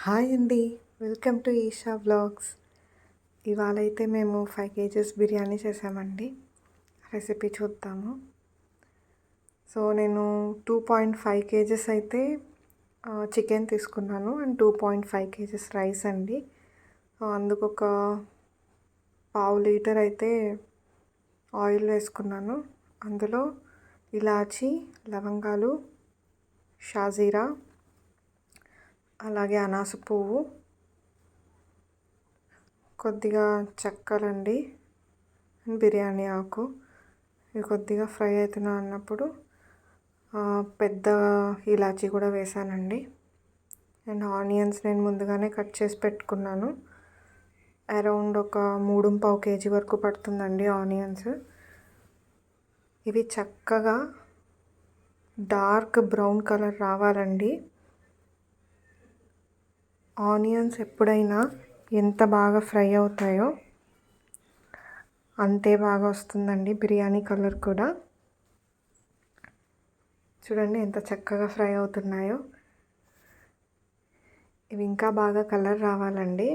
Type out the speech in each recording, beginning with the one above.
Hi అండి. Welcome to Eesha vlogs. ఇవాళ అయితే మేము 5 కేజెస్ బిర్యానీ చేసామండి. రెసిపీ చూద్దాము. సో నేను 2.5 కేజెస్ అయితే చికెన్ తీసుకున్నాను అండ్ 2.5 కేజెస్ రైస్ అండి. అందుకు ఒక పావు లీటర్ అయితే ఆయిల్ వేసుకున్నాను. అందులో ఇలాచి, లవంగాలు, షాజీరా, అలాగే అనాస పువ్వు, కొద్దిగా చెక్కలండి, బిర్యానీ ఆకు. ఇవి కొద్దిగా ఫ్రై అవుతున్నా అన్నప్పుడు పెద్ద ఇలాచీ కూడా వేసానండి. అండ్ ఆనియన్స్ నేను ముందుగానే కట్ చేసి పెట్టుకున్నాను. అరౌండ్ ఒక 3.5 కేజీ వరకు పడుతుందండి ఆనియన్స్. ఇవి చక్కగా డార్క్ బ్రౌన్ కలర్ రావాలండి. ఆనియన్స్ ఎప్పుడైనా ఎంత బాగా ఫ్రై అవుతాయో అంతే బాగా వస్తుందండి బిర్యానీ కలర్ కూడా. చూడండి ఎంత చక్కగా ఫ్రై అవుతున్నాయో. ఇవి ఇంకా బాగా కలర్ రావాలండి.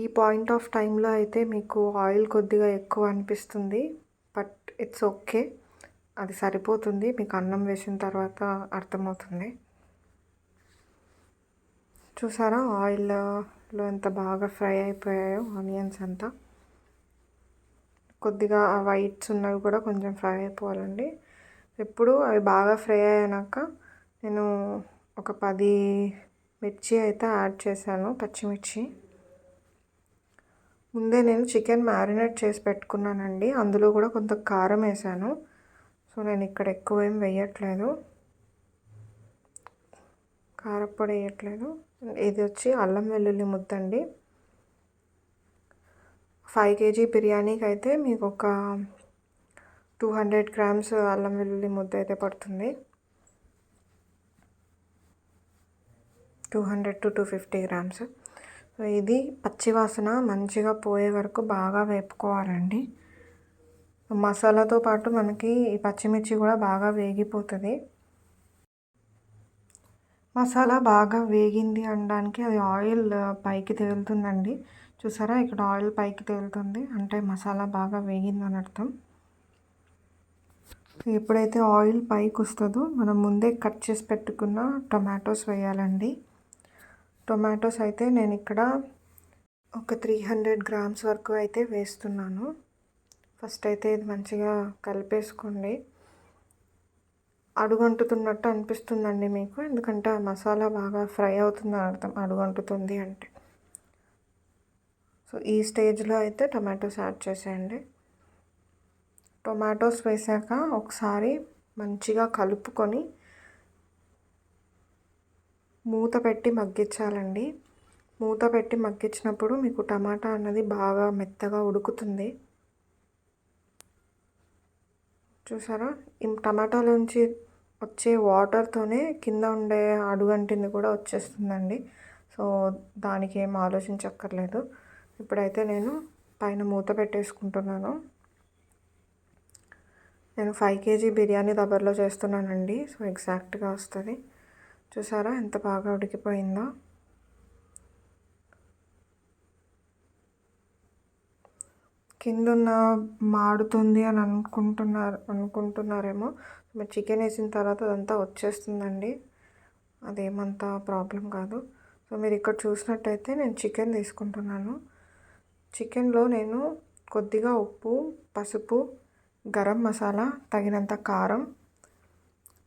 ఈ పాయింట్ ఆఫ్ టైంలో అయితే మీకు ఆయిల్ కొద్దిగా ఎక్కువ అనిపిస్తుంది, బట్ ఇట్స్ ఓకే, అది సరిపోతుంది. మీకు అన్నం వేసిన తర్వాత అర్థమవుతుంది. చూసారా ఆయిల్లో ఎంత బాగా ఫ్రై అయిపోయాయో ఆనియన్స్ అంతా. కొద్దిగా ఆ వైట్స్ ఉన్నవి కూడా కొంచెం ఫ్రై అయిపోవాలండి. ఇప్పుడు అవి బాగా ఫ్రై అయ్యాక నేను ఒక 10 మిర్చి అయితే యాడ్ చేశాను, పచ్చిమిర్చి. ముందే నేను చికెన్ మ్యారినేట్ చేసి పెట్టుకున్నానండి. అందులో కూడా కొంత కారం వేసాను. సో నేను ఇక్కడ ఎక్కువ ఏం వేయట్లేదు, కారప్పొడి వేయట్లేదు. ఇది వచ్చి అల్లం వెల్లుల్లి ముద్దండి. 5 కేజీ బిర్యానీకి అయితే మీకు ఒక 200 గ్రామ్స్ అల్లం వెల్లుల్లి ముద్ద అయితే పడుతుంది. 200 to 250 గ్రామ్స్. ఇది పచ్చివాసన మంచిగా పోయే వరకు బాగా వేపుకోవాలండి. మసాలాతో పాటు మనకి ఈ పచ్చిమిర్చి కూడా బాగా వేగిపోతుంది. మసాలా బాగా వేగింది అనడానికి అది ఆయిల్ పైకి తేలుతుందండి. చూసారా, ఇక్కడ ఆయిల్ పైకి తేలుతుంది అంటే మసాలా బాగా వేగిందని అర్థం. ఎప్పుడైతే ఆయిల్ పైకి వస్తుందో మనం ముందే కట్ చేసి పెట్టుకున్న టొమాటోస్ వేయాలండి. టొమాటోస్ అయితే నేను ఇక్కడ ఒక 300 గ్రామ్స్ వరకు అయితే వేస్తున్నాను. ఫస్ట్ అయితే ఇది మంచిగా కలిపేసుకోండి. అడుగంటుతున్నట్టు అనిపిస్తుందండి మీకు, ఎందుకంటే ఆ మసాలా బాగా ఫ్రై అవుతుందని అర్థం అడుగంటుతుంది అంటే. సో ఈ స్టేజ్లో అయితే టొమాటోస్ యాడ్ చేసేయండి. టొమాటోస్ వేసాక ఒకసారి మంచిగా కలుపుకొని మూత పెట్టి మగ్గించాలండి. మూత పెట్టి మగ్గించినప్పుడు మీకు టమాటా అన్నది బాగా మెత్తగా ఉడుకుతుంది. చూసారా, ఈ టమాటాలోంచి వచ్చే వాటర్తోనే కింద ఉండే అడుగంటింది కూడా వచ్చేస్తుందండి. సో దానికి ఏం ఆలోచించక్కర్లేదు. ఇప్పుడైతే నేను పైన మూత పెట్టేసుకుంటున్నాను. నేను 5 కేజీ బిర్యానీ దబర్లో చేస్తున్నానండి. సో ఎగ్జాక్ట్గా వస్తుంది. చూసారా ఎంత బాగా ఉడికిపోయిందో. కిందున్న మాడుతుంది అని అనుకుంటున్నారేమో. మీరు చికెన్ వేసిన తర్వాత అదంతా వచ్చేస్తుందండి, అదేమంతా ప్రాబ్లం కాదు. సో మీరు ఇక్కడ చూసినట్టయితే నేను చికెన్ తీసుకుంటున్నాను. చికెన్లో నేను కొద్దిగా ఉప్పు, పసుపు, గరం మసాలా, తగినంత కారం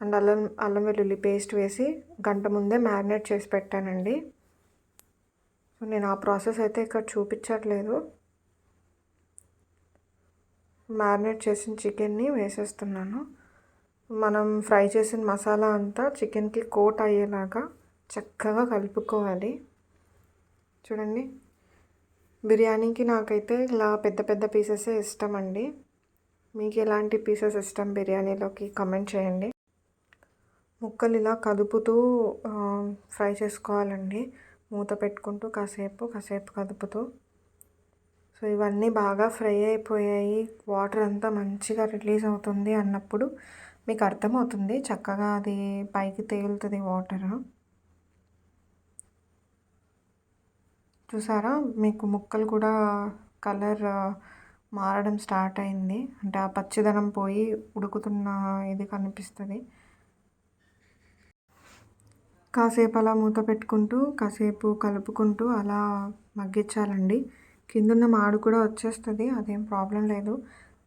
అండ్ అల్లం వెల్లుల్లి పేస్ట్ వేసి గంట ముందే మ్యారినేట్ చేసి పెట్టానండి. సో నేను ఆ ప్రాసెస్ అయితే ఇక్కడ చూపించట్లేదు. మ్యారినేట్ చేసిన చికెన్ని వేసేస్తున్నాను. మనం ఫ్రై చేసిన మసాలా అంతా చికెన్కి కోట్ అయ్యేలాగా చక్కగా కలుపుకోవాలి. చూడండి, బిర్యానీకి నాకైతే ఇలా పెద్ద పెద్ద పీసెసే ఇష్టం అండి. మీకు ఎలాంటి పీసెస్ ఇష్టం బిర్యానీలోకి కమెంట్ చేయండి. ముక్కలు ఇలా కదుపుతూ ఫ్రై చేసుకోవాలండి, మూత పెట్టుకుంటూ కాసేపు కదుపుతూ. సో ఇవన్నీ బాగా ఫ్రై అయిపోయాయి, వాటర్ అంతా మంచిగా రిలీజ్ అవుతుంది అన్నప్పుడు మీకు అర్థమవుతుంది చక్కగా అది పైకి తేలుతుంది వాటర్. చూసారా, మీకు ముక్కలు కూడా కలర్ మారడం స్టార్ట్ అయింది. అంటే ఆ పచ్చిదనం పోయి ఉడుకుతున్న ఇది కనిపిస్తుంది. కాసేపు అలా మూత పెట్టుకుంటూ కాసేపు కలుపుకుంటూ అలా మగ్గించాలండి. కిందున్న మాడు కూడా వచ్చేస్తుంది, అదేం ప్రాబ్లం లేదు.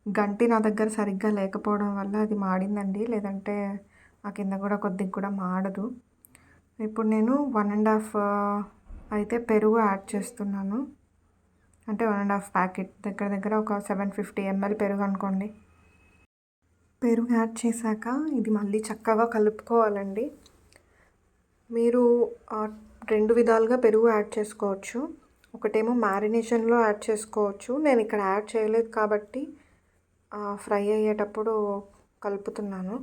గంటి నా దగ్గర సరిగ్గా లేకపోవడం వల్ల అది మాడిందండి, లేదంటే ఆ కింద కూడా కొద్దిగా కూడా మాడదు. ఇప్పుడు నేను 1.5 అయితే పెరుగు యాడ్ చేస్తున్నాను. అంటే 1.5 ప్యాకెట్, దగ్గర దగ్గర ఒక 750 ml పెరుగు అనుకోండి. పెరుగు యాడ్ చేశాక ఇది మళ్ళీ చక్కగా కలుపుకోవాలండి. మీరు 2 విధాలుగా పెరుగు యాడ్ చేసుకోవచ్చు. ఒకటేమో మ్యారినేషన్లో యాడ్ చేసుకోవచ్చు. నేను ఇక్కడ యాడ్ చేయలేదు కాబట్టి ఫ్రై అయ్యేటప్పుడు కలుపుతున్నాను.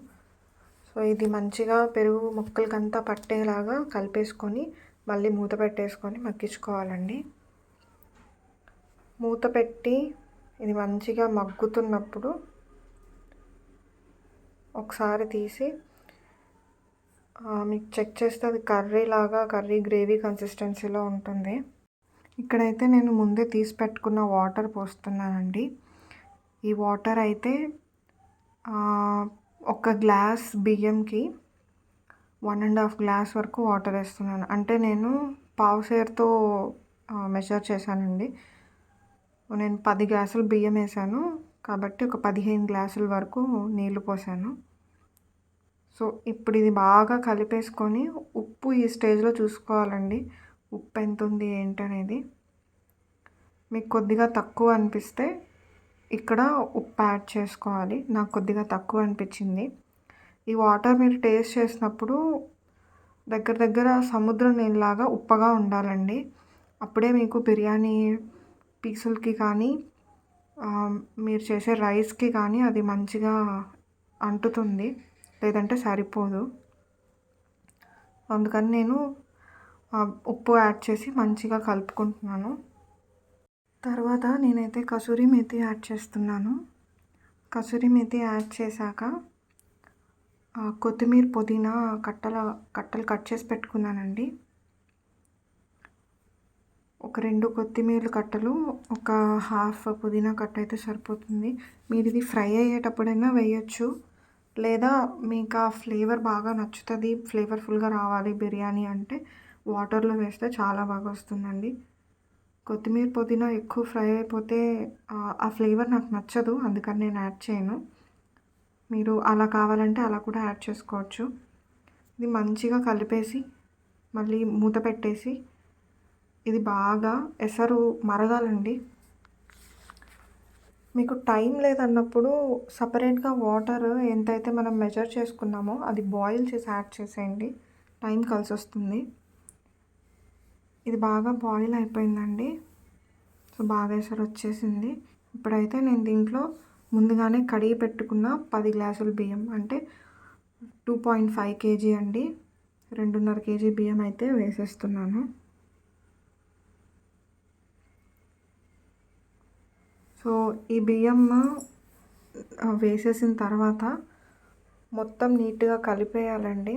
సో ఇది మంచిగా పెరుగు ముక్కలకంతా పట్టేలాగా కలిపేసుకొని మళ్ళీ మూత పెట్టేసుకొని మగ్గించుకోవాలండి. మూత పెట్టి ఇది మంచిగా మగ్గుతున్నప్పుడు ఒకసారి తీసి మీకు చెక్ చేస్తే అది కర్రీ గ్రేవీ కన్సిస్టెన్సీలో ఉంటుంది. ఇక్కడైతే నేను ముందే తీసి పెట్టుకున్న వాటర్ పోస్తున్నానండి. ఈ వాటర్ అయితే 1 గ్లాస్ బియ్యంకి 1.5 గ్లాస్ వరకు వాటర్ వేస్తున్నాను. అంటే నేను పావుసేరుతో మెజర్ చేశానండి. నేను 10 గ్లాసులు బియ్యం వేసాను కాబట్టి ఒక 15 గ్లాసుల వరకు నీళ్లు పోసాను. సో ఇప్పుడు ఇది బాగా కలిపేసుకొని ఉప్పు ఈ స్టేజ్లో చూసుకోవాలండి. ఉప్పు ఎంత ఉంది ఏంటనేది. మీకు కొద్దిగా తక్కువ అనిపిస్తే ఇక్కడ ఉప్పు యాడ్ చేసుకోవాలి. నాకు కొద్దిగా తక్కువ అనిపించింది. ఈ వాటర్ మీరు టేస్ట్ చేసినప్పుడు దగ్గర దగ్గర సముద్రం నీళ్ళలాగా ఉప్పగా ఉండాలండి. అప్పుడే మీకు బిర్యానీ పీసులకి కానీ మీరు చేసే రైస్కి కానీ అది మంచిగా అంటుతుంది, లేదంటే సరిపోదు. అందుకని నేను ఉప్పు యాడ్ చేసి మంచిగా కలుపుకుంటున్నాను. తర్వాత నేనైతే కసూరి మేతి యాడ్ చేస్తున్నాను. కసూరి మేతి యాడ్ చేశాక కొత్తిమీర పుదీనా కట్టలు కట్ చేసి పెట్టుకున్నానండి. ఒక 2 కొత్తిమీర కట్టలు, ఒక హాఫ్ పుదీనా కట్ట అయితే సరిపోతుంది. మీరు ఇది ఫ్రై అయ్యేటప్పుడైనా వేయచ్చు, లేదా మీకు ఆ ఫ్లేవర్ బాగా నచ్చుతుంది, ఫ్లేవర్ఫుల్గా రావాలి బిర్యానీ అంటే వాటర్లో వేస్తే చాలా బాగా వస్తుందండి. కొత్తిమీర పుదీనా ఎక్కువ ఫ్రై అయిపోతే ఆ ఫ్లేవర్ నాకు నచ్చదు, అందుకని నేను యాడ్ చేయను. మీరు అలా కావాలంటే అలా కూడా యాడ్ చేసుకోవచ్చు. ఇది మంచిగా కలిపేసి మళ్ళీ మూత పెట్టేసి ఇది బాగా ఎసరు మరగాలండి. మీకు టైం లేదన్నప్పుడు సపరేట్గా వాటర్ ఎంతైతే మనం మెజర్ చేసుకున్నామో అది బాయిల్ చేసి యాడ్ చేసేయండి, టైం కలిసి వస్తుంది. ఇది బాగా బాయిల్ అయిపోయిందండి. సో బాగా ఎసరు వచ్చేసింది. ఇప్పుడైతే నేను దీంట్లో ముందుగానే కడిగి పెట్టుకున్న 10 గ్లాసుల బియ్యం, అంటే 2.5 kg అండి, 2.5 kg బియ్యం అయితే వేసేస్తున్నాను. సో ఈ బియ్యం వేసేసిన తర్వాత మొత్తం నీట్గా కలిపేయాలండి.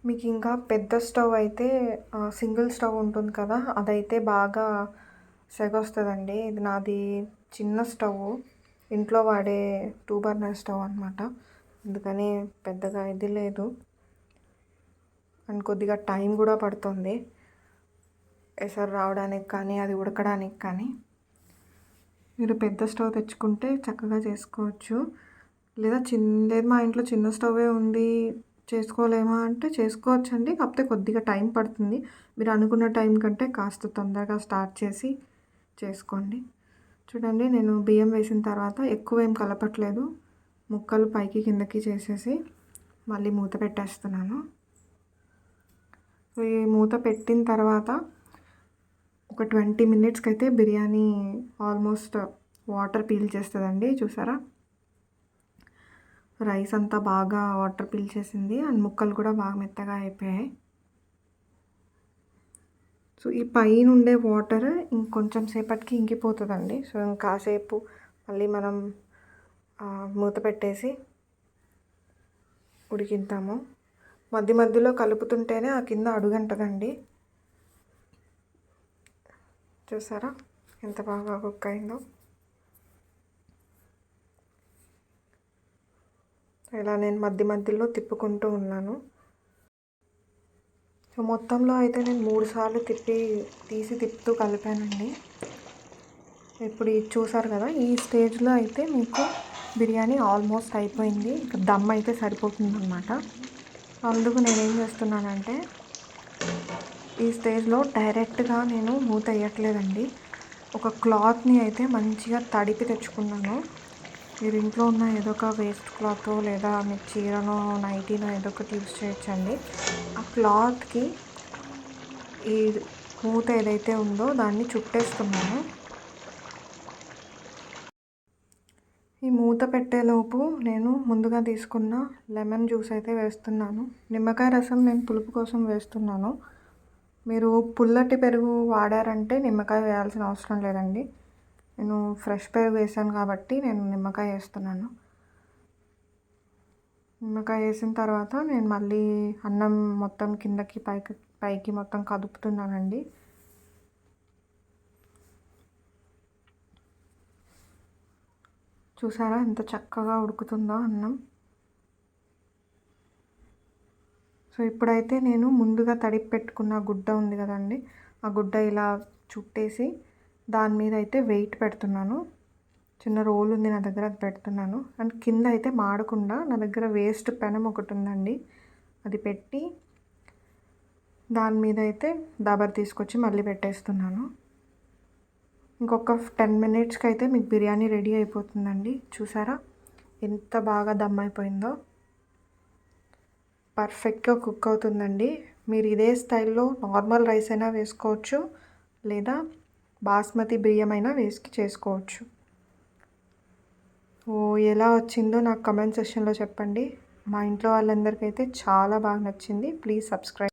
మీకు ఇంకా పెద్ద స్టవ్ అయితే సింగిల్ స్టవ్ ఉంటుంది కదా, అదైతే బాగా సెగ వస్తుందండి. ఇది నాది చిన్న స్టవ్, ఇంట్లో వాడే 2 బర్నర్ స్టవ్ అనమాట. అందుకని పెద్దగా ఇది లేదు అండ్ కొద్దిగా టైం కూడా పడుతుంది ఎసరు రావడానికి కానీ అది ఉడకడానికి కానీ. మీరు పెద్ద స్టవ్ తెచ్చుకుంటే చక్కగా చేసుకోవచ్చు, లేదు మా ఇంట్లో చిన్న స్టవ్వే ఉంది చేసుకోలేమా అంటే చేసుకోవచ్చండి. కాకపోతే కొద్దిగా టైం పడుతుంది. మీరు అనుకున్న టైం కంటే కాస్త తొందరగా స్టార్ట్ చేసి చేసుకోండి. చూడండి, నేను బియ్యం వేసిన తర్వాత ఎక్కువ ఏం కలపట్లేదు, ముక్కలు పైకి కిందకి చేసేసి మళ్ళీ మూత పెట్టేస్తున్నాను. ఈ మూత పెట్టిన తర్వాత ఒక 20 minutesకి అయితే బిర్యానీ ఆల్మోస్ట్ వాటర్ పీల్చేస్తుందండి. చూసారా, రైస్ అంతా బాగా వాటర్ పీల్చేసింది అండ్ ముక్కలు కూడా బాగా మెత్తగా అయిపోయాయి. సో ఈ పైన ఉండే వాటర్ ఇంకొంచెం సేపటికి ఇంకిపోతుందండి. సో ఇంకాసేపు మళ్ళీ మనం మూత పెట్టేసి ఉడికిద్దాము. మధ్య మధ్యలో కలుపుతుంటేనే ఆ కింద అడుగంటదండి. చూసారా ఎంత బాగా కుక్ అయిందో. ఇలా నేను మధ్య మధ్యలో తిప్పుకుంటూ ఉన్నాను. సో మొత్తంలో అయితే నేను 3 సార్లు తిప్పుతూ కలిపానండి. ఇప్పుడు ఇది చూసారు కదా, ఈ స్టేజ్లో అయితే మీకు బిర్యానీ ఆల్మోస్ట్ అయిపోయింది. ఇక దమ్ అయితే సరిపోతుందన్నమాట. అందుకు నేనేం చేస్తున్నానంటే ఈ స్టేజ్లో డైరెక్ట్గా నేను మూత వేయట్లేదండి. ఒక క్లాత్ని అయితే మంచిగా తడిపి తెచ్చుకున్నాను. మీరు ఇంట్లో ఉన్న ఏదో ఒక వేస్ట్ క్లాత్ లేదా మీ చీరనో నైటీనో ఏదో ఒకటి యూస్ చేయొచ్చండి. ఆ క్లాత్కి ఈ మూత ఏదైతే ఉందో దాన్ని చుట్టేస్తున్నాను. ఈ మూత పెట్టేలోపు నేను ముందుగా తీసుకున్న లెమన్ జ్యూస్ అయితే వేస్తున్నాను. నిమ్మకాయ రసం నేను పులుపు కోసం వేస్తున్నాను. మీరు పుల్లటి పెరుగు వాడారంటే నిమ్మకాయ వేయాల్సిన అవసరం లేదండి. నేను ఫ్రెష్ పెరుగు వేసాను కాబట్టి నేను నిమ్మకాయ వేస్తున్నాను. నిమ్మకాయ వేసిన తర్వాత నేను మళ్ళీ అన్నం మొత్తం కిందకి పైకి మొత్తం కదుపుతున్నానండి. చూసారా ఎంత చక్కగా ఉడుకుతుందో అన్నం. సో ఇప్పుడైతే నేను ముందుగా తడిపి పెట్టుకున్న గుడ్డ ఉంది కదండి, ఆ గుడ్డ ఇలా చుట్టేసి దాని మీద అయితే వెయిట్ పెడుతున్నాను. చిన్న రోల్ ఉంది నా దగ్గర, అది పెడుతున్నాను. అండ్ కింద అయితే మాడకుండా నా దగ్గర వేస్ట్ పెనం ఒకటి ఉందండి, అది పెట్టి దాని మీద అయితే దాబర్ తీసుకొచ్చి మళ్ళీ పెట్టేస్తున్నాను. ఇంకొక 10 మినిట్స్కి అయితే మీకు బిర్యానీ రెడీ అయిపోతుందండి. చూసారా ఎంత బాగా దమ్ అయిపోయిందో. పర్ఫెక్ట్గా కుక్ అవుతుందండి. మీరు ఇదే స్టైల్లో నార్మల్ రైస్ అయినా వేసుకోవచ్చు, లేదా బాస్మతి బియ్యం అయినా వేసి చేసుకోవచ్చు. ఎలా వచ్చిందో నాకు కమెంట్ సెక్షన్లో చెప్పండి. మా ఇంట్లో వాళ్ళందరికీ అయితే చాలా బాగా నచ్చింది. Please subscribe.